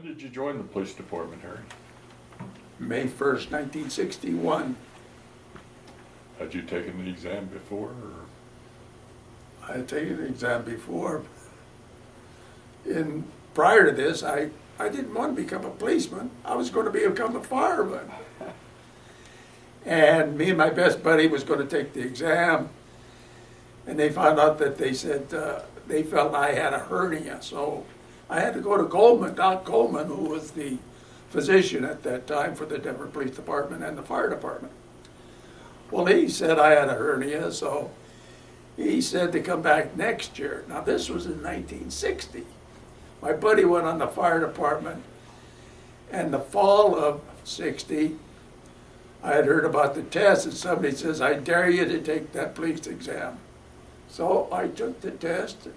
When did you join the police department, Harry? May 1st, 1961. Had you taken the exam before, or? I had taken the exam before. Prior to this, I didn't want to become a policeman. I was going to become a fireman. And me and my best buddy was going to take the exam, and they found out that they said they felt I had a hernia. So I had to go to Goldman, Doc Goldman, who was the physician at that time for the Denver Police Department and the fire department. Well, he said I had a hernia, so he said to come back next year. Now, this was in 1960. My buddy went on the fire department, and the fall of 60, I had heard about the test, and somebody says, I dare you to take that police exam. So I took the test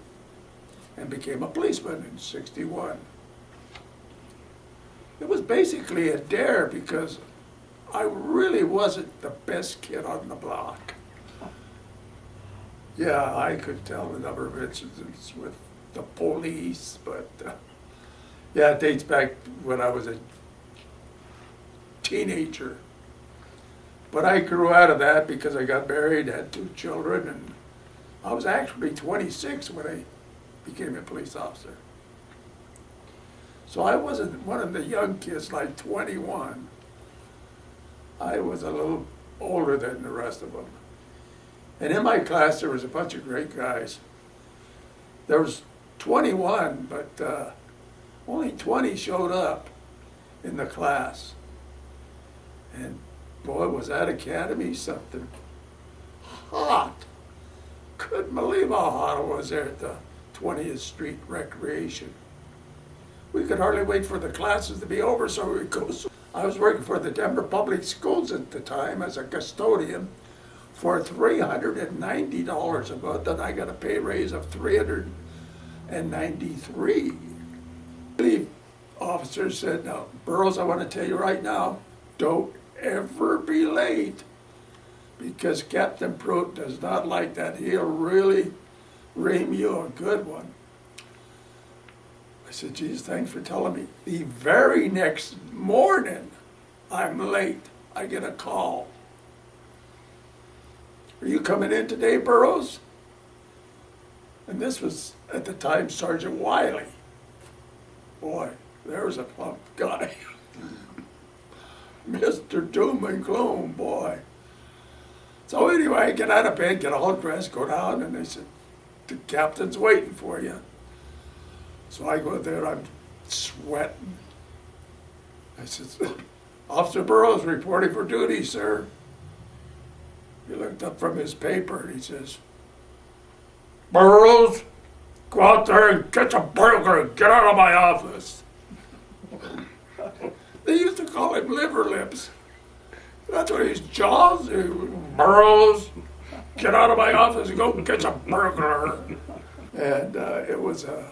and became a policeman in 61. It was basically a dare because I really wasn't the best kid on the block. Yeah, I could tell a number of incidents with the police, but yeah, it dates back when I was a teenager. But I grew out of that because I got married, had 2 children, and I was actually 26 when I became a police officer. So I wasn't one of the young kids like 21. I was a little older than the rest of them. And in my class there was a bunch of great guys. There was 21, but only 20 showed up in the class. And boy, was that academy something hot. Couldn't believe how hot it was there at the 20th Street Recreation. We could hardly wait for the classes to be over so we could go. I was working for the Denver Public Schools at the time as a custodian for $390 a month, and I got a pay raise of $393. The officer said, now, Burroughs, I want to tell you right now, don't ever be late, because Captain Pruitt does not like that. He'll really ream you a good one. I said, geez, thanks for telling me. The very next morning, I'm late. I get a call. Are you coming in today, Burroughs? And this was, at the time, Sergeant Wiley. Boy, there was a plump guy. Mr. Doom and Gloom, boy. So anyway, I get out of bed, get all dressed, go down, and they said, the captain's waiting for you. So I go there, I'm sweating. I said, Officer Burroughs reporting for duty, sir. He looked up from his paper and he says, Burroughs, go out there and catch a burglar and get out of my office. They used to call him Liver Lips. That's what his jaws. Burroughs, get out of my office and go catch a burglar. And it was a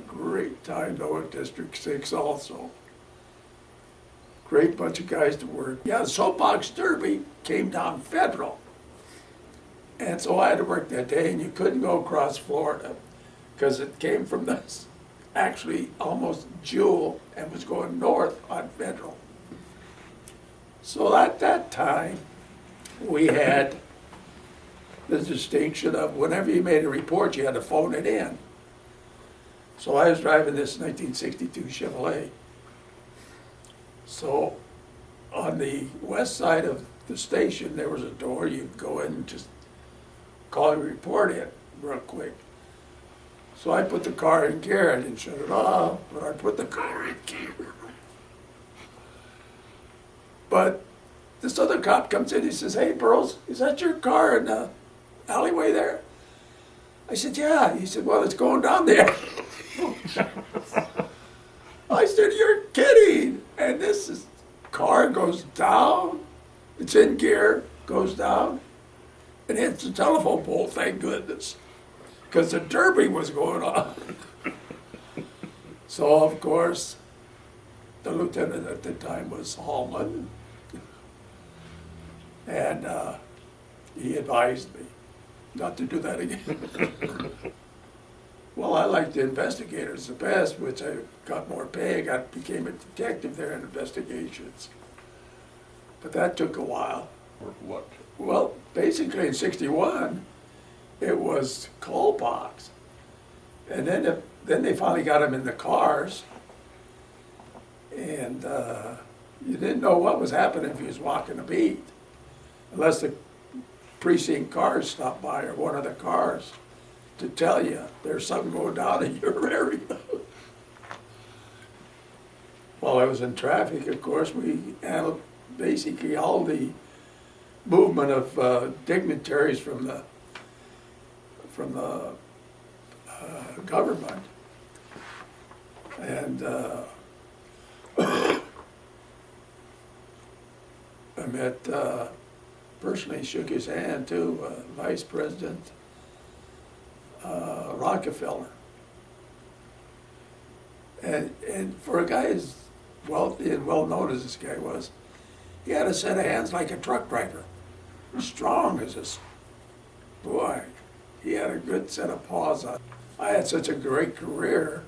great time though at District 6 also. Great bunch of guys to work. Yeah, the soapbox derby came down Federal. And so I had to work that day, and you couldn't go across Florida because it came from this, actually almost Jewel, and was going north on Federal. So at that time, we had the distinction of whenever you made a report, you had to phone it in. So I was driving this 1962 Chevrolet. So on the west side of the station, there was a door. You'd go in and just call your report in real quick. So I put the car in gear. I didn't shut it off, but I put the car in gear. But this other cop comes in, he says, hey, Burroughs, is that your car in the alleyway there? I said, yeah. He said, well, it's going down there. I said, you're kidding. And this car goes down, it's in gear, goes down, and hits the telephone pole, thank goodness, because the derby was going on. So, of course, the lieutenant at the time was Hallman, and he advised me not to do that again. Well, I liked the investigators the best, which I got more pay. Became a detective there in investigations. But that took a while. Or what? Well, basically in '61, it was coal box. And then they finally got them in the cars. And you didn't know what was happening if you was walking a beat, unless the precinct cars stopped by or one of the cars to tell you there's something going down in your area. While I was in traffic, of course, we handled basically all the movement of dignitaries from the government. And I met, personally shook his hand too, Vice President Rockefeller. And for a guy as wealthy and well-known as this guy was, he had a set of hands like a truck driver, strong as a boy. He had a good set of paws on. I had such a great career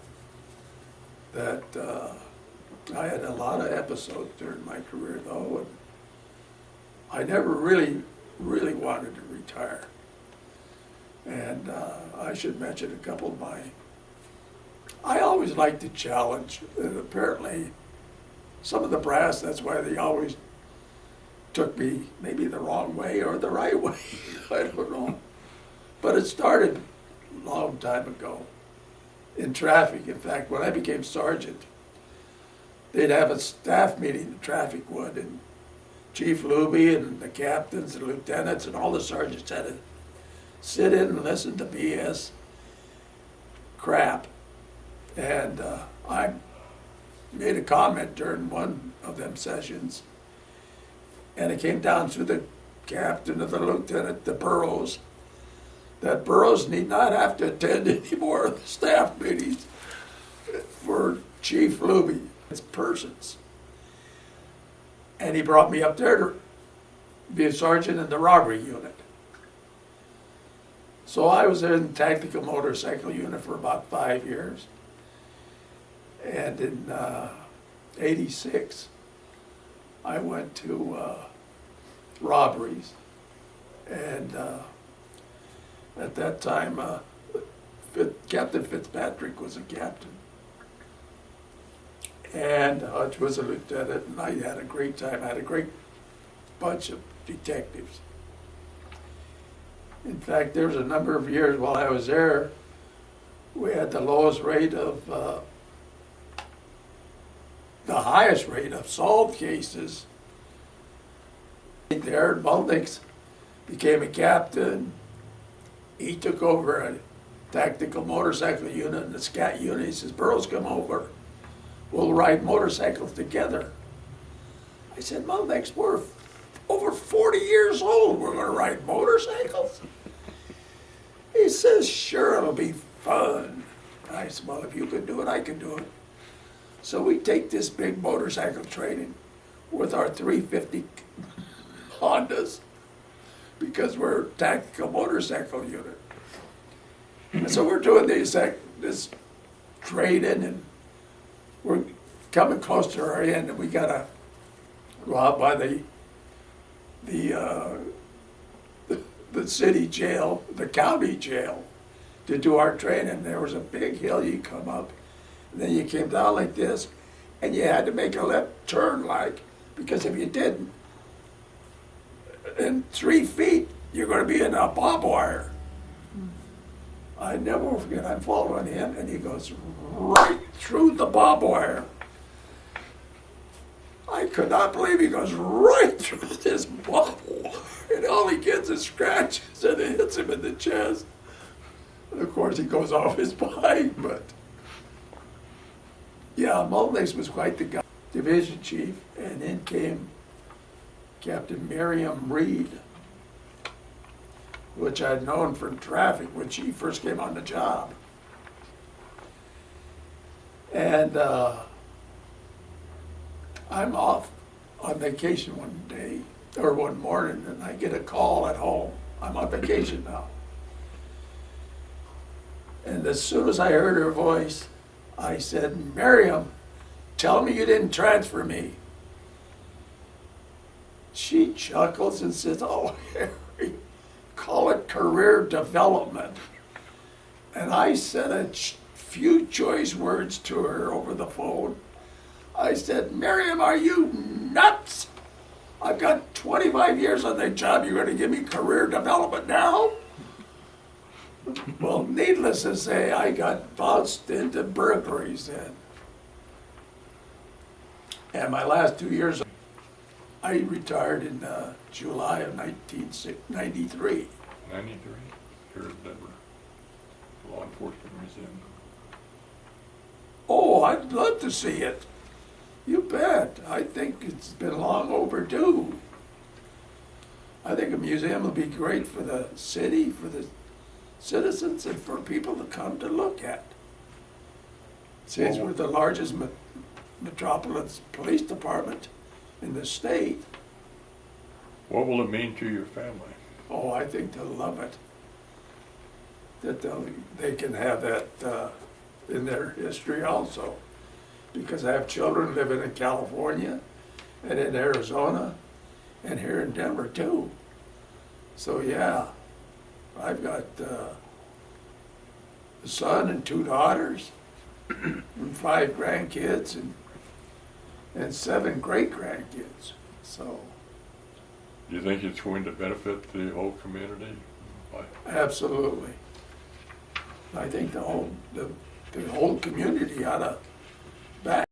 that I had a lot of episodes during my career, though, and I never really wanted to retire. And I should mention a couple of I always liked the challenge, and apparently some of the brass, that's why they always took me maybe the wrong way or the right way, I don't know. But it started a long time ago in traffic. In fact, when I became sergeant, they'd have a staff meeting, the traffic would, and Chief Luby and the captains and lieutenants and all the sergeants had to sit in and listen to BS crap. And I made a comment during one of them sessions, and it came down to the captain or the lieutenant, the Burroughs, that Burroughs need not have to attend any more of the staff meetings for Chief Luby. It's persons. And he brought me up there to be a sergeant in the robbery unit. So I was in the tactical motorcycle unit for about 5 years. And in '86, I went to robberies. And at that time, Captain Fitzpatrick was a captain. And Hutch was a lieutenant, and I had a great time. I had a great bunch of detectives. In fact, there was a number of years while I was there, we had the lowest rate of, the highest rate of solved cases. There, Muldix became a captain. He took over a tactical motorcycle unit and a scat unit. He says, Burroughs, come over. We'll ride motorcycles together. I said, Muldix, we're over 40 years old. We're going to ride motorcycles? He says, sure, it'll be fun. I said, well, if you can do it, I can do it. So we take this big motorcycle training with our 350 Hondas because we're a tactical motorcycle unit. And so we're doing this training, and we're coming close to our end, and we got to go out by the city jail, the county jail, to do our training. There was a big hill you come up, and then you came down like this, and you had to make a left turn, because if you didn't, in 3 feet, you're going to be in a barbed wire. I never will forget, I'm following him, and he goes right through the barbed wire. I could not believe he goes right through this barbed wire, and all he gets is scratches, and it hits him in the chest. And of course, he goes off his bike, but yeah, Muldix was quite the guy, division chief, and then came Captain Miriam Reed, which I'd known from traffic when she first came on the job. And I'm off on vacation one day, or one morning, and I get a call at home. I'm on vacation now. And as soon as I heard her voice, I said, Miriam, tell me you didn't transfer me. She chuckles and says, oh, Harry, call it career development. And I said a few choice words to her over the phone. I said, Miriam, are you nuts? I've got 25 years on that job. You're going to give me career development now? Well, needless to say, I got bounced into burglaries then. And my last 2 years, I retired in July of 1993. 93, here in Denver. Law Enforcement Museum. Oh, I'd love to see it. You bet. I think it's been long overdue. I think a museum will be great for the city, for the citizens, and for people to come to look at. Since we're the largest metropolis police department in the state, What will it mean to your family? oh, I think they'll love it. That they can have that in their history also. Because I have children living in California and in Arizona and here in Denver too. So yeah, I've got a son and 2 daughters and 5 grandkids and 7 great-grandkids. So Do you think it's going to benefit the whole community? absolutely. I think the whole community ought to back